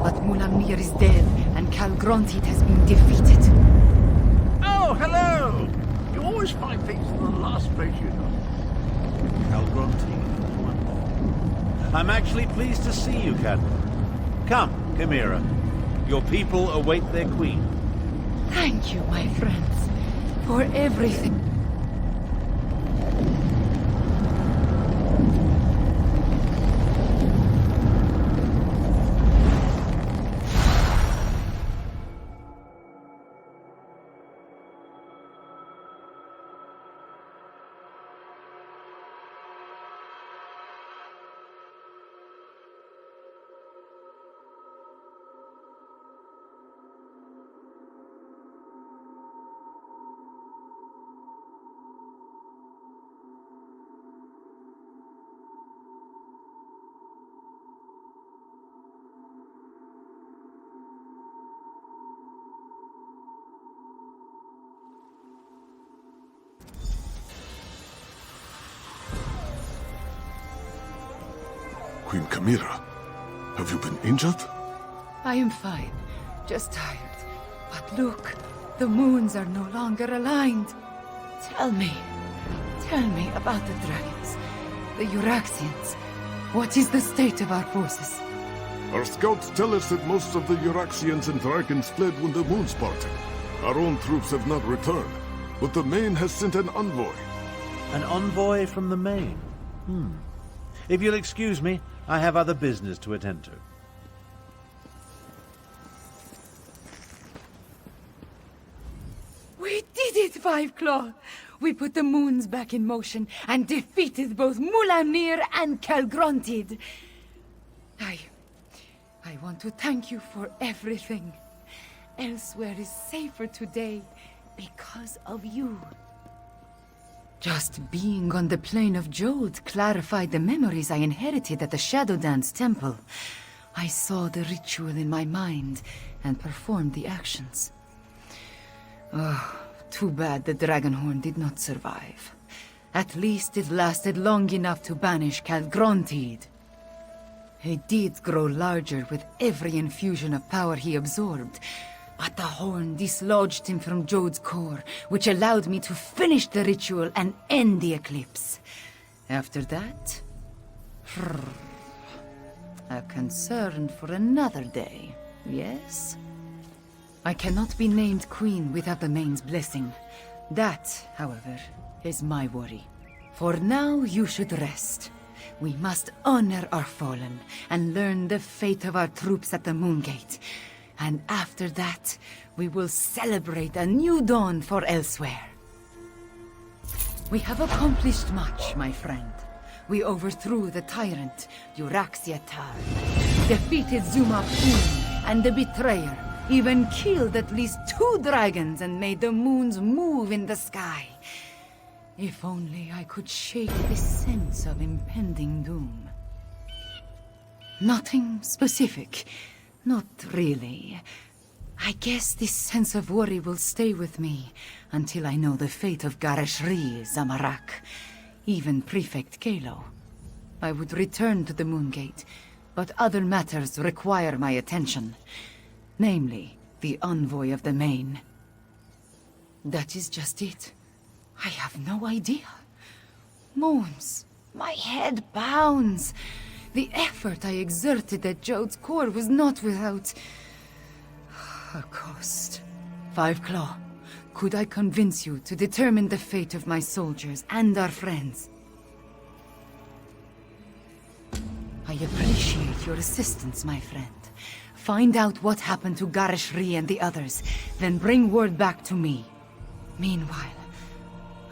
But Mulamnir is dead, and Calgrontit has been defeated. Oh, hello! You always find things in the last place you know. Calgrontit. Wonderful. I'm actually pleased to see you, Cadwell. Come, Chimera. Your people await their queen. Thank you, my friends, for everything. Queen Chimera, have you been injured? I am fine, just tired. But look, the moons are no longer aligned. Tell me about the dragons, the Euraxians. What is the state of our forces? Our scouts tell us that most of the Euraxians and dragons fled when the moons parted. Our own troops have not returned, but the Main has sent an envoy. An envoy from the Main? If you'll excuse me, I have other business to attend to. We did it, Five Claw! We put the moons back in motion and defeated both Mulamnir and Calgrontit. I want to thank you for everything. Elsweyr is safer today because of you. Just being on the plane of Jode clarified the memories I inherited at the Shadow Dance Temple. I saw the ritual in my mind and performed the actions. Oh, too bad the Dragonhorn did not survive. At least it lasted long enough to banish Calgrontit. He did grow larger with every infusion of power he absorbed, but the horn dislodged him from Jode's core, which allowed me to finish the ritual and end the eclipse. After that, a concern for another day, yes? I cannot be named queen without the Main's blessing. That, however, is my worry. For now, you should rest. We must honor our fallen and learn the fate of our troops at the Moongate. And after that, we will celebrate a new dawn for Elsweyr. We have accomplished much, my friend. We overthrew the tyrant, Euraxiatar, defeated Zuma-Pun and the Betrayer, even killed at least 2 dragons and made the moons move in the sky. If only I could shake this sense of impending doom. Nothing specific. Not really. I guess this sense of worry will stay with me until I know the fate of Gareshri, Zamarak, even Prefect Kalo. I would return to the Moongate, but other matters require my attention. Namely, the envoy of the Main. That is just it. I have no idea. Moons, my head pounds. The effort I exerted at Jode's core was not without a cost. Five Claw, could I convince you to determine the fate of my soldiers and our friends? I appreciate your assistance, my friend. Find out what happened to Gareshri and the others, then bring word back to me. Meanwhile,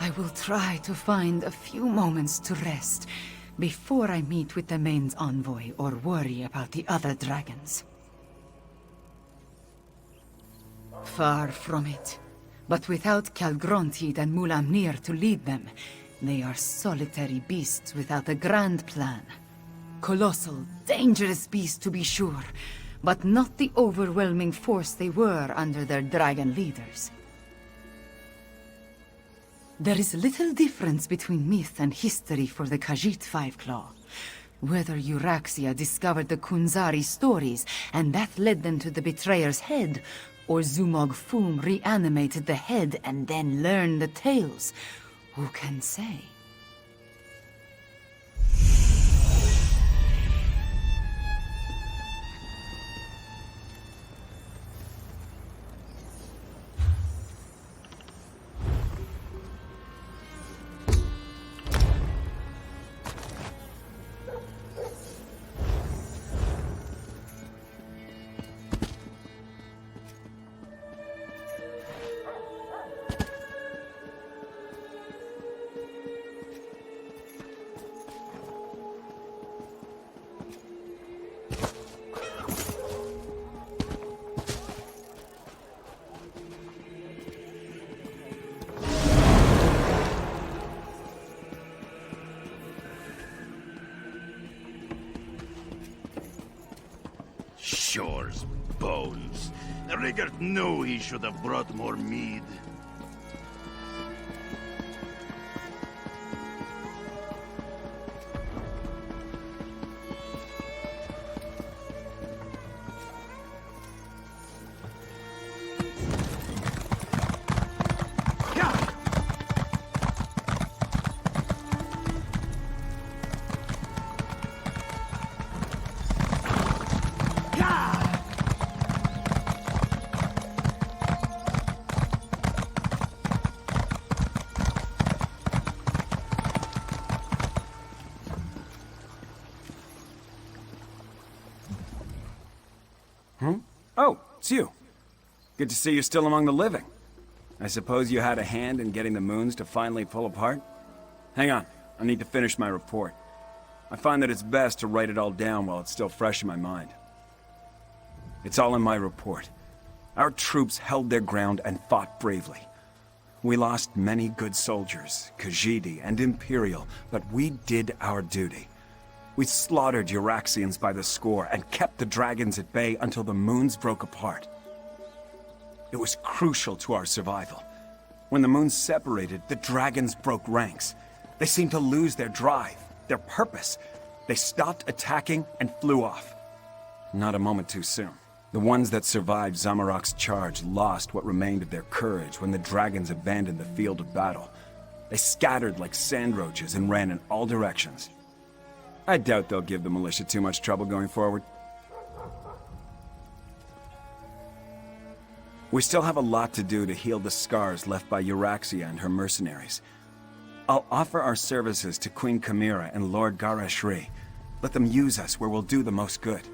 I will try to find a few moments to rest before I meet with the Main's envoy or worry about the other dragons. Far from it. But without Calgrontit and Mulamnir to lead them, they are solitary beasts without a grand plan. Colossal, dangerous beasts to be sure, but not the overwhelming force they were under their dragon leaders. There is little difference between myth and history for the Khajiit Five Claw. Whether Euraxia discovered the Kunzari stories, and that led them to the betrayer's head, or Zumog Fum reanimated the head and then learned the tales, who can say? Shore's bones. Rigert knew he should have brought more mead. Oh, it's you. Good to see you're still among the living. I suppose you had a hand in getting the moons to finally pull apart? Hang on, I need to finish my report. I find that it's best to write it all down while it's still fresh in my mind. It's all in my report. Our troops held their ground and fought bravely. We lost many good soldiers, Khajiit and Imperial, but we did our duty. We slaughtered Euraxians by the score and kept the dragons at bay until the moons broke apart. It was crucial to our survival. When the moons separated, the dragons broke ranks. They seemed to lose their drive, their purpose. They stopped attacking and flew off. Not a moment too soon. The ones that survived Zamorak's charge lost what remained of their courage when the dragons abandoned the field of battle. They scattered like sand roaches and ran in all directions. I doubt they'll give the militia too much trouble going forward. We still have a lot to do to heal the scars left by Euraxia and her mercenaries. I'll offer our services to Queen Chimera and Lord Garashri. Let them use us where we'll do the most good.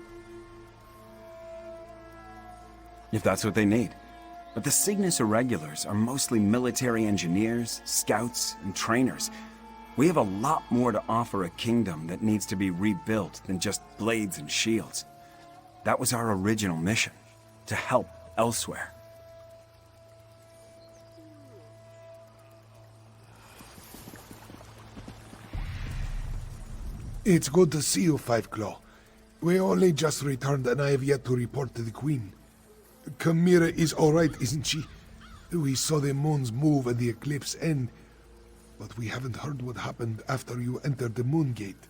If that's what they need. But the Cygnus Irregulars are mostly military engineers, scouts, and trainers. We have a lot more to offer a kingdom that needs to be rebuilt than just blades and shields. That was our original mission, to help Elsweyr. It's good to see you, Five Claw. We only just returned and I have yet to report to the Queen. Chimera is alright, isn't she? We saw the moons move at the eclipse end, but we haven't heard what happened after you entered the Moon Gate.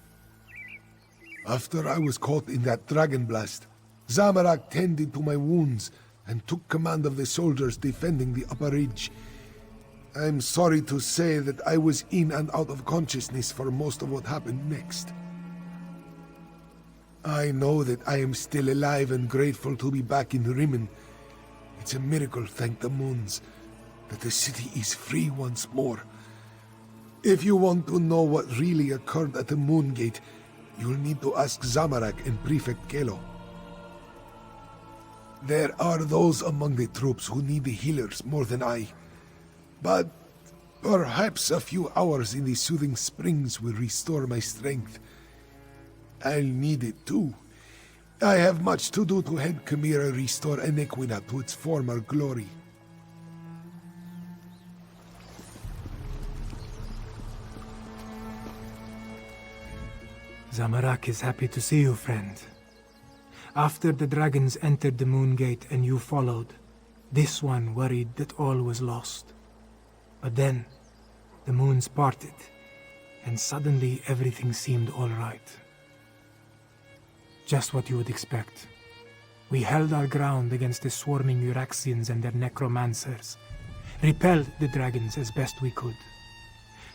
After I was caught in that dragon blast, Zamorak tended to my wounds and took command of the soldiers defending the upper ridge. I'm sorry to say that I was in and out of consciousness for most of what happened next. I know that I am still alive and grateful to be back in Rimmen. It's a miracle, thank the moons, that the city is free once more. If you want to know what really occurred at the Moon Gate, you'll need to ask Zamorak and Prefect Kelo. There are those among the troops who need the healers more than I. But perhaps a few hours in the soothing springs will restore my strength. I'll need it too. I have much to do to help Chimera restore Enequina to its former glory. Zamorak is happy to see you, friend. After the dragons entered the Moon Gate and you followed, this one worried that all was lost. But then, the moons parted, and suddenly everything seemed all right. Just what you would expect. We held our ground against the swarming Uraxians and their necromancers, repelled the dragons as best we could.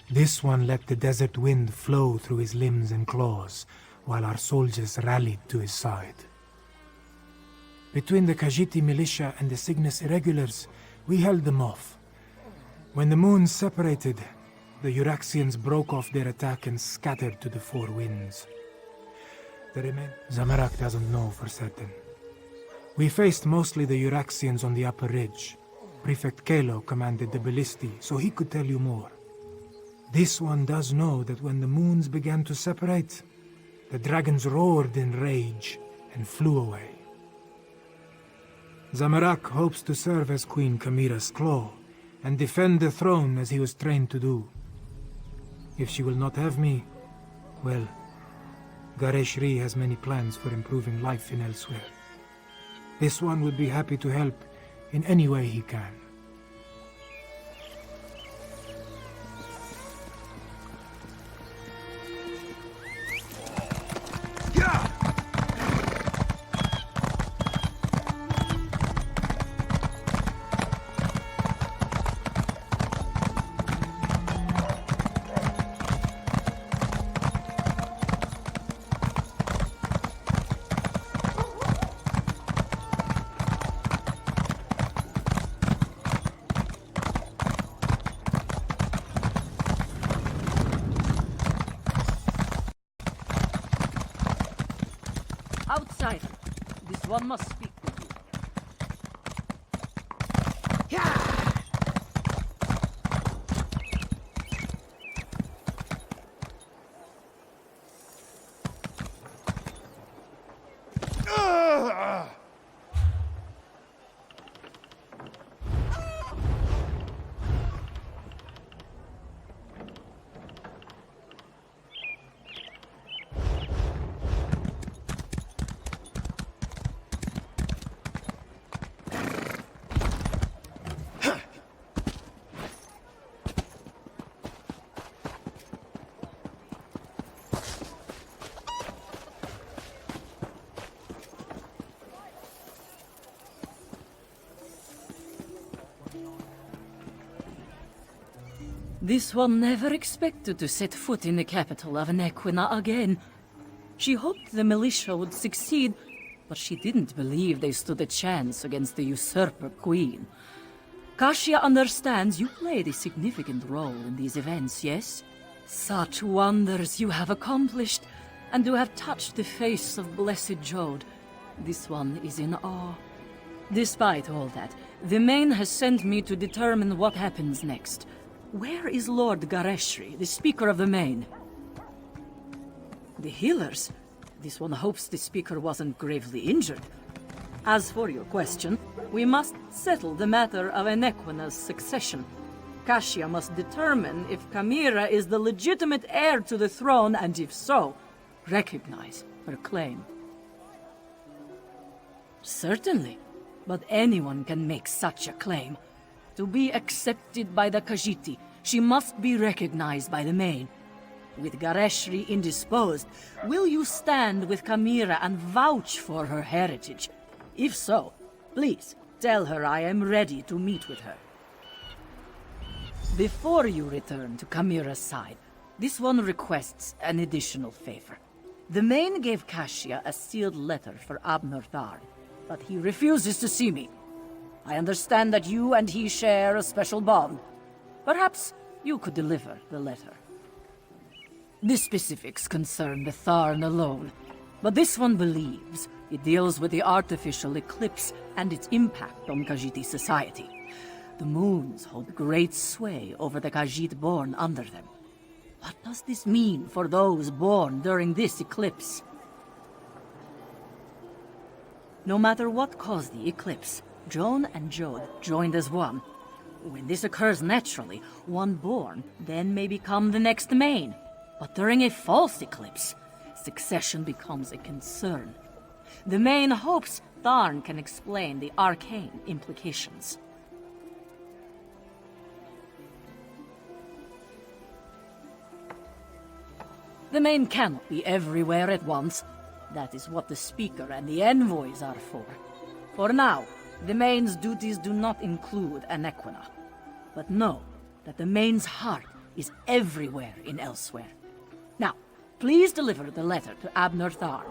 This one let the desert wind flow through his limbs and claws, while our soldiers rallied to his side. Between the Khajiit militia and the Cygnus irregulars, we held them off. When the moons separated, the Uraxians broke off their attack and scattered to the four winds. Zamorak doesn't know for certain. We faced mostly the Uraxians on the upper ridge. Prefect Kalo commanded the ballisti, so he could tell you more. This one does know that when the moons began to separate, the dragons roared in rage and flew away. Zamorak hopes to serve as Queen Kamira's claw and defend the throne as he was trained to do. If she will not have me, well, Gareshri has many plans for improving life in Elsweyr. This one would be happy to help in any way he can. Outside. This one must speak with you. This one never expected to set foot in the capital of Nequina again. She hoped the militia would succeed, but she didn't believe they stood a chance against the usurper queen. Kashia understands you played a significant role in these events, yes? Such wonders you have accomplished, and to have touched the face of Blessed Jode. This one is in awe. Despite all that, the Main has sent me to determine what happens next. Where is Lord Gareshri, the Speaker of the Main? The healers? This one hopes the Speaker wasn't gravely injured. As for your question, we must settle the matter of Enequina's succession. Kashia must determine if Kamira is the legitimate heir to the throne, and if so, recognize her claim. Certainly, but anyone can make such a claim. To be accepted by the Khajiit, she must be recognized by the Main. With Gareshri indisposed, will you stand with Kamira and vouch for her heritage? If so, please tell her I am ready to meet with her. Before you return to Kamira's side, this one requests an additional favor. The Main gave Kashia a sealed letter for Abnor Thar, but he refuses to see me. I understand that you and he share a special bond. Perhaps you could deliver the letter. The specifics concern the Tharn alone, but this one believes it deals with the artificial eclipse and its impact on Khajiit society. The moons hold great sway over the Khajiit born under them. What does this mean for those born during this eclipse? No matter what caused the eclipse, Joan and Jode joined as one. When this occurs naturally, one born then may become the next Main. But during a false eclipse, succession becomes a concern. The Main hopes Tharn can explain the arcane implications. The Main cannot be everywhere at once. That is what the Speaker and the envoys are for. For now, the Main's duties do not include Anequina. But know that the Main's heart is everywhere in Elsweyr. Now, please deliver the letter to Abner Tharl.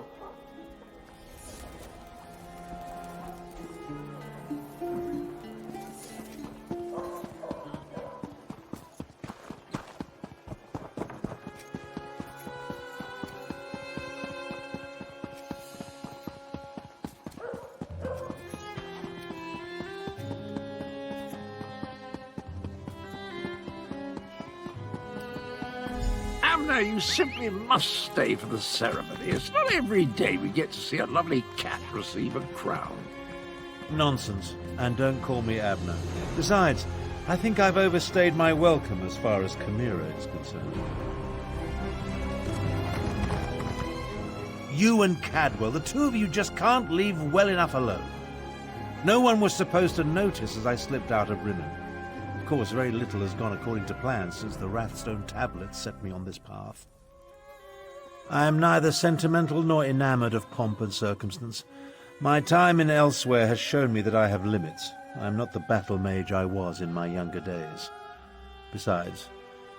Abner, you simply must stay for the ceremony. It's not every day we get to see a lovely cat receive a crown. Nonsense. And don't call me Abner. Besides, I think I've overstayed my welcome as far as Chimera is concerned. You and Cadwell, the two of you just can't leave well enough alone. No one was supposed to notice as I slipped out of Rimmon. Of course, very little has gone according to plan since the Wrathstone tablets set me on this path. I am neither sentimental nor enamored of pomp and circumstance. My time in Elsweyr has shown me that I have limits. I am not the battle mage I was in my younger days. Besides,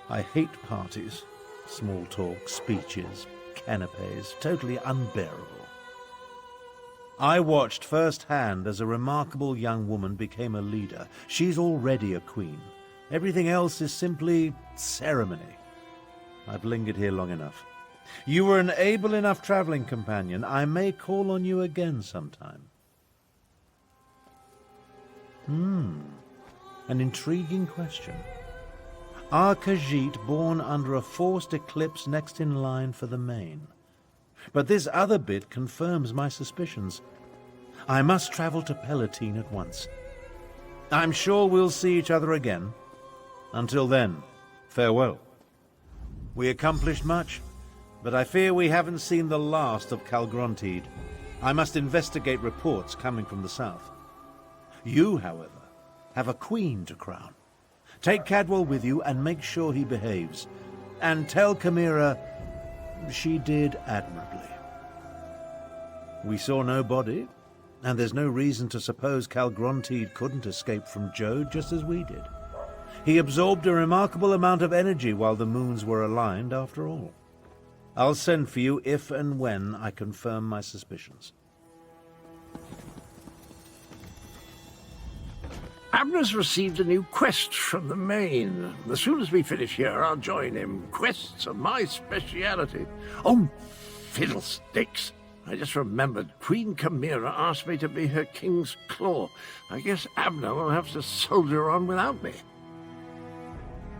I hate parties, small talk, speeches, canapes, totally unbearable. I watched firsthand as a remarkable young woman became a leader. She's already a queen. Everything else is simply ceremony. I've lingered here long enough. You were an able enough traveling companion. I may call on you again sometime. An intriguing question. Are Khajiit born under a forced eclipse next in line for the main? But this other bit confirms my suspicions. I must travel to Palatine at once. I'm sure we'll see each other again. Until then, farewell. We accomplished much, but I fear we haven't seen the last of Calgrontide. I must investigate reports coming from the south. You, however, have a queen to crown. Take Cadwell with you and make sure he behaves. And tell Chimera she did admirably. We saw no body, and there's no reason to suppose Calgrontide couldn't escape from Jode just as we did. He absorbed a remarkable amount of energy while the moons were aligned, after all. I'll send for you if and when I confirm my suspicions. Abner's received a new quest from the main. As soon as we finish here, I'll join him. Quests are my speciality. Oh, fiddlesticks. I just remembered Queen Chimera asked me to be her king's claw. I guess Abner will have to soldier on without me.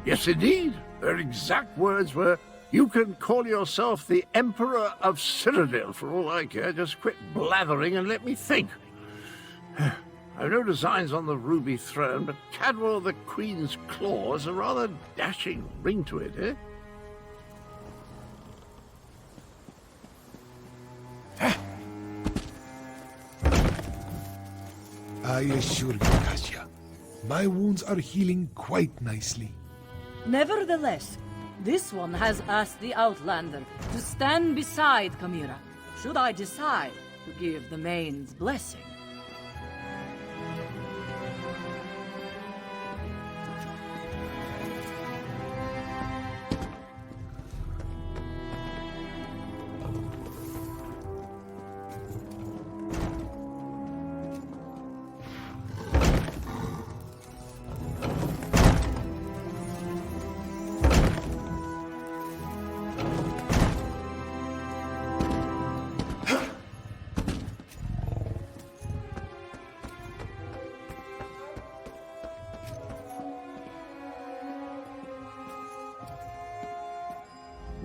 Yes, indeed. Her exact words were, "You can call yourself the Emperor of Cyrodiil for all I care. Just quit blathering and let me think." I've no designs on the ruby throne, but Cadwell the Queen's claw has a rather dashing ring to it, eh? I assure you, Kasia, my wounds are healing quite nicely. Nevertheless, this one has asked the Outlander to stand beside Chimera, should I decide to give the Main's blessing.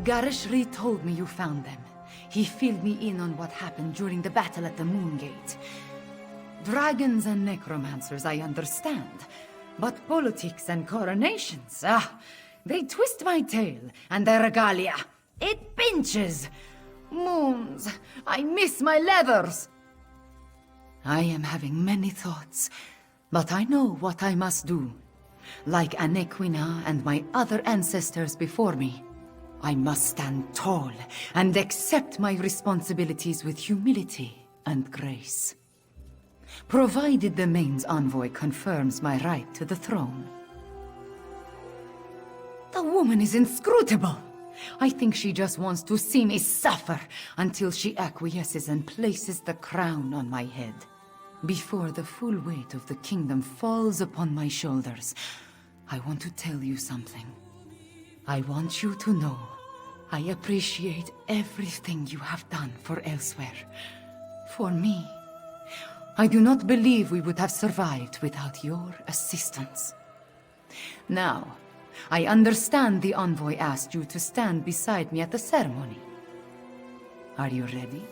Garishri told me you found them. He filled me in on what happened during the battle at the Moongate. Dragons and necromancers, I understand. But politics and coronations, they twist my tail, and their regalia. It pinches. Moons, I miss my leathers. I am having many thoughts, but I know what I must do. Like Anequina and my other ancestors before me. I must stand tall and accept my responsibilities with humility and grace. Provided the Main's envoy confirms my right to the throne. The woman is inscrutable. I think she just wants to see me suffer until she acquiesces and places the crown on my head. Before the full weight of the kingdom falls upon my shoulders, I want to tell you something. I want you to know I appreciate everything you have done for Elsweyr. For me. I do not believe we would have survived without your assistance. Now, I understand the envoy asked you to stand beside me at the ceremony. Are you ready?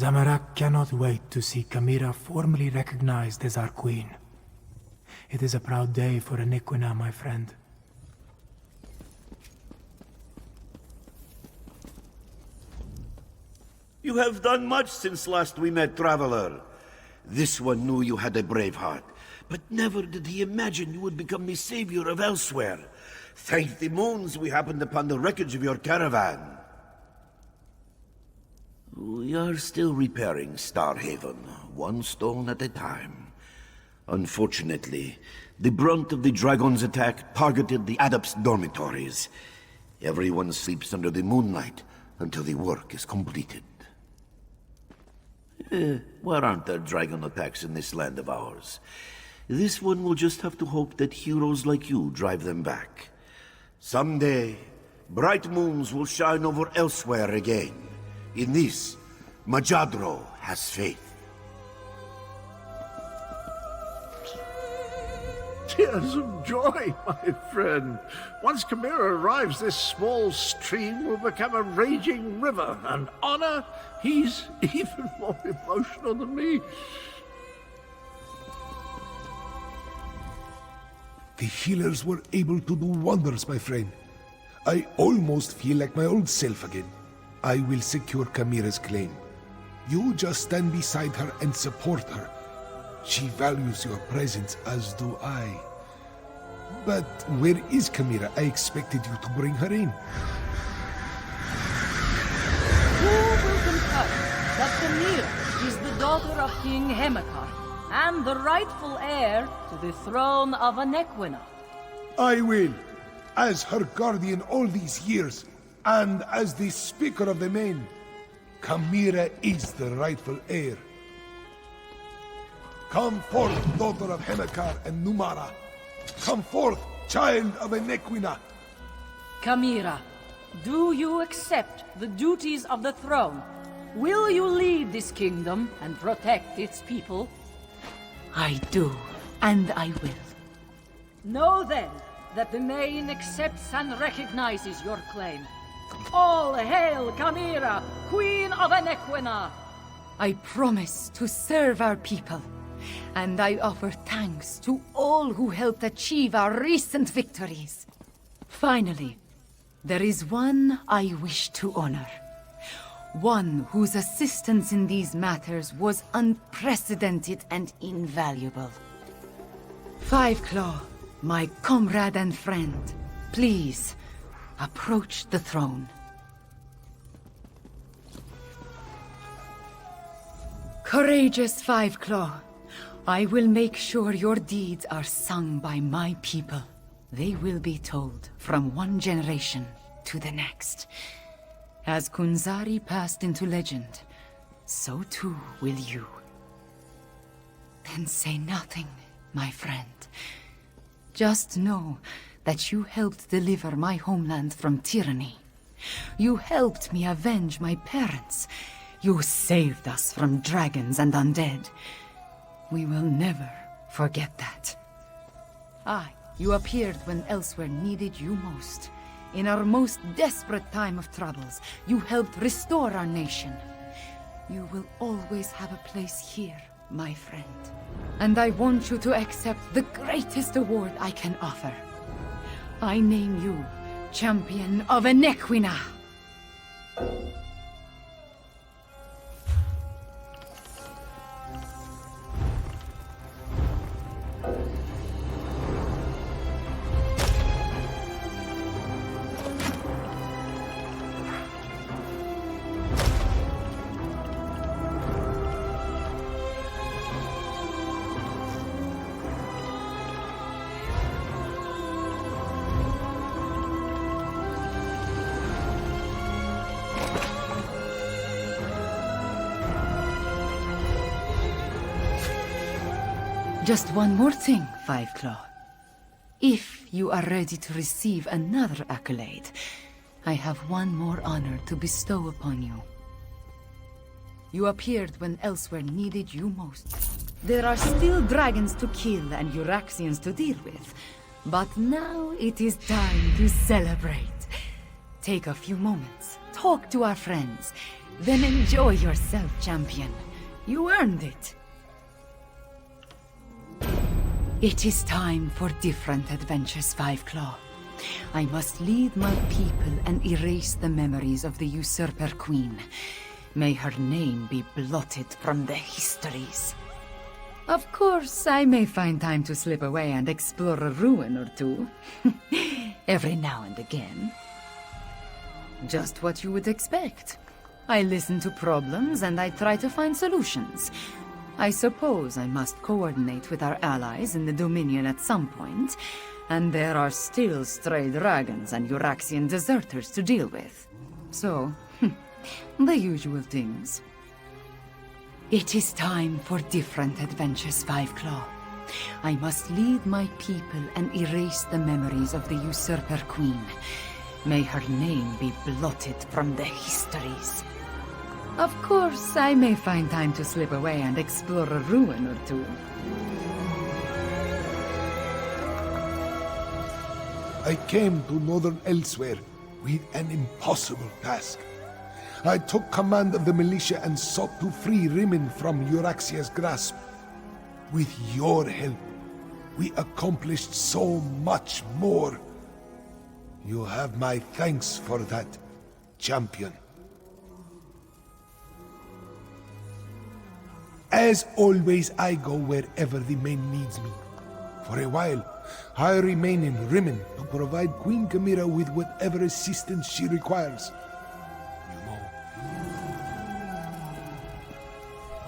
Zamorak cannot wait to see Kamira formally recognized as our queen. It is a proud day for Aniquina, my friend. You have done much since last we met, traveler. This one knew you had a brave heart, but never did he imagine you would become the savior of Elsweyr. Thank the moons we happened upon the wreckage of your caravan. We are still repairing Starhaven, one stone at a time. Unfortunately, the brunt of the dragon's attack targeted the adepts' dormitories. Everyone sleeps under the moonlight until the work is completed. Why aren't there dragon attacks in this land of ours? This one will just have to hope that heroes like you drive them back. Someday, bright moons will shine over Elsweyr again. In this, Majadro has faith. Tears of joy, my friend. Once Kamira arrives, this small stream will become a raging river, and honor, he's even more emotional than me. The healers were able to do wonders, my friend. I almost feel like my old self again. I will secure Kamira's claim. You just stand beside her and support her. She values your presence, as do I. But where is Kamira? I expected you to bring her in. Who will confirm that Kamira is the daughter of King Hemekar and the rightful heir to the throne of Aniquina? I will, as her guardian all these years, and as the Speaker of the Main. Kamira is the rightful heir. Come forth, daughter of Hemekar and Numara. Come forth, child of Aniquina. Kamira, do you accept the duties of the throne will you lead this kingdom and protect its people? I do, and I will. Know then that the Main accepts and recognizes your claim. All hail Chimera, Queen of Enequina! I promise to serve our people, and I offer thanks to all who helped achieve our recent victories. Finally, there is one I wish to honor. One whose assistance in these matters was unprecedented and invaluable. Fiveclaw, my comrade and friend, please, approach the throne. Courageous Fiveclaw, I will make sure your deeds are sung by my people. They will be told from one generation to the next. As Kunzari passed into legend, so too will you. Then say nothing, my friend. Just know that you helped deliver my homeland from tyranny. You helped me avenge my parents. You saved us from dragons and undead. We will never forget that. You appeared when Elsweyr needed you most. In our most desperate time of troubles, you helped restore our nation. You will always have a place here, my friend. And I want you to accept the greatest award I can offer. I name you Champion of Enequina. Just one more thing, Fiveclaw. If you are ready to receive another accolade, I have one more honor to bestow upon you. You appeared when Elsweyr needed you most. There are still dragons to kill and Euraxians to deal with, but now it is time to celebrate. Take a few moments, talk to our friends, then enjoy yourself, champion. You earned it. It is time for different adventures, Fiveclaw. I must lead my people and erase the memories of the usurper queen. May her name be blotted from the histories. Of course, I may find time to slip away and explore a ruin or two. Every now and again. Just what you would expect. I listen to problems and I try to find solutions. I suppose I must coordinate with our allies in the Dominion at some point, and there are still stray dragons and Euraxian deserters to deal with. So, the usual things. It is time for different adventures, Fiveclaw. I must lead my people and erase the memories of the usurper queen. May her name be blotted from the histories. Of course, I may find time to slip away and explore a ruin or two. I came to northern Elsweyr with an impossible task. I took command of the militia and sought to free Rimmon from Euraxia's grasp. With your help, we accomplished so much more. You have my thanks for that, champion. As always, I go wherever the Main needs me. For a while, I remain in Rimmon to provide Queen Chimera with whatever assistance she requires. You know.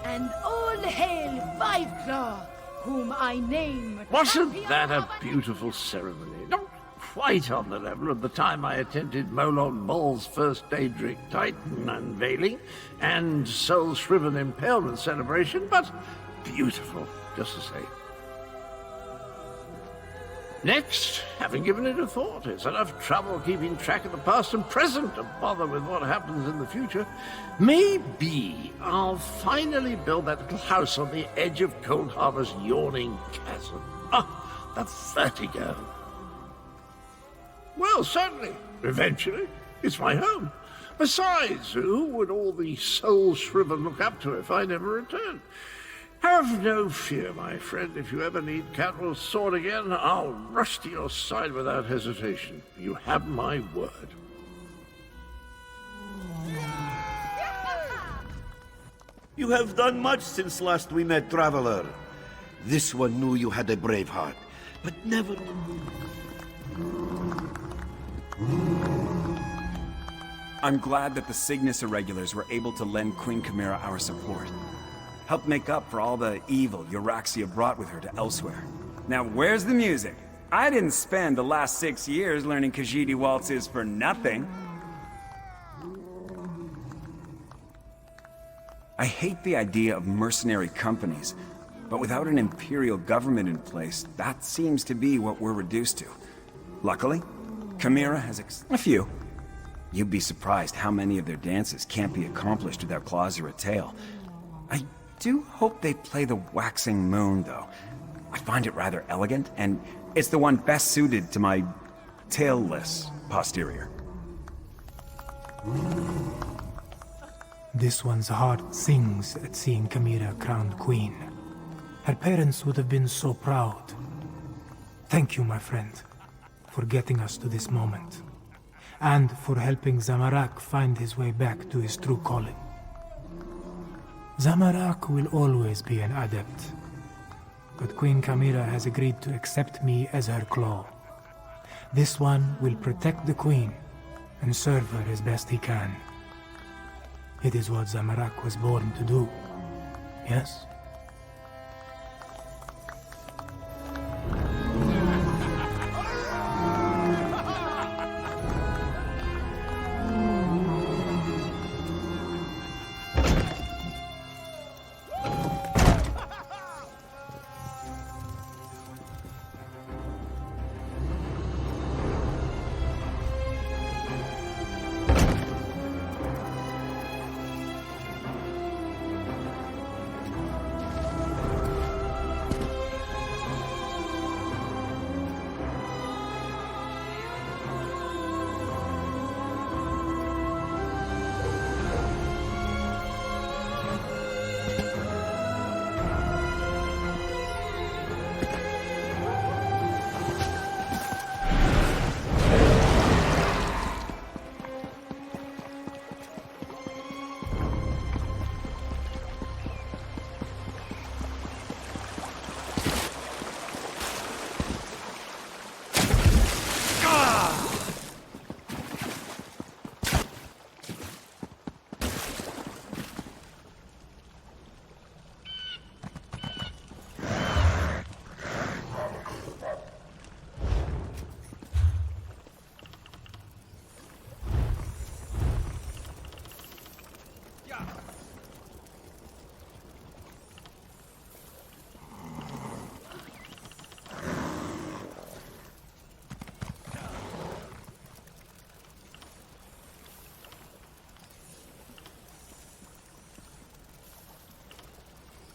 And all hail Fiveclaw, whom I name... Wasn't Champion that a of- beautiful ceremony? Not quite on the level of the time I attended Molon Ball's first Daedric Titan unveiling and Soul Shriven Impalement celebration, but beautiful, just the same. Next, having given it a thought, it's enough trouble keeping track of the past and present to bother with what happens in the future. Maybe I'll finally build that little house on the edge of Cold Harbor's yawning chasm. Ah, the vertigo. Well, certainly. Eventually. It's my home. Besides, who would all the soul-shriven look up to if I never returned? Have no fear, my friend. If you ever need Catwell's sword again, I'll rush to your side without hesitation. You have my word. You have done much since last we met, traveler. This one knew you had a brave heart, but never... I'm glad that the Cygnus Irregulars were able to lend Queen Chimera our support. Helped make up for all the evil Euraxia brought with her to Elsweyr. Now where's the music? I didn't spend the last 6 years learning Khajiit waltzes for nothing. I hate the idea of mercenary companies, but without an imperial government in place, that seems to be what we're reduced to. Luckily, Chimera has a few. You'd be surprised how many of their dances can't be accomplished without claws or a tail. I do hope they play the waxing moon, though. I find it rather elegant, and it's the one best suited to my tailless posterior. This one's heart sings at seeing Chimera crowned queen. Her parents would have been so proud. Thank you, my friend, for getting us to this moment, and for helping Zamorak find his way back to his true calling. Zamorak will always be an adept, but Queen Chimera has agreed to accept me as her claw. This one will protect the queen and serve her as best he can. It is what Zamorak was born to do, yes?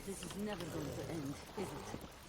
This is never going to end, is it?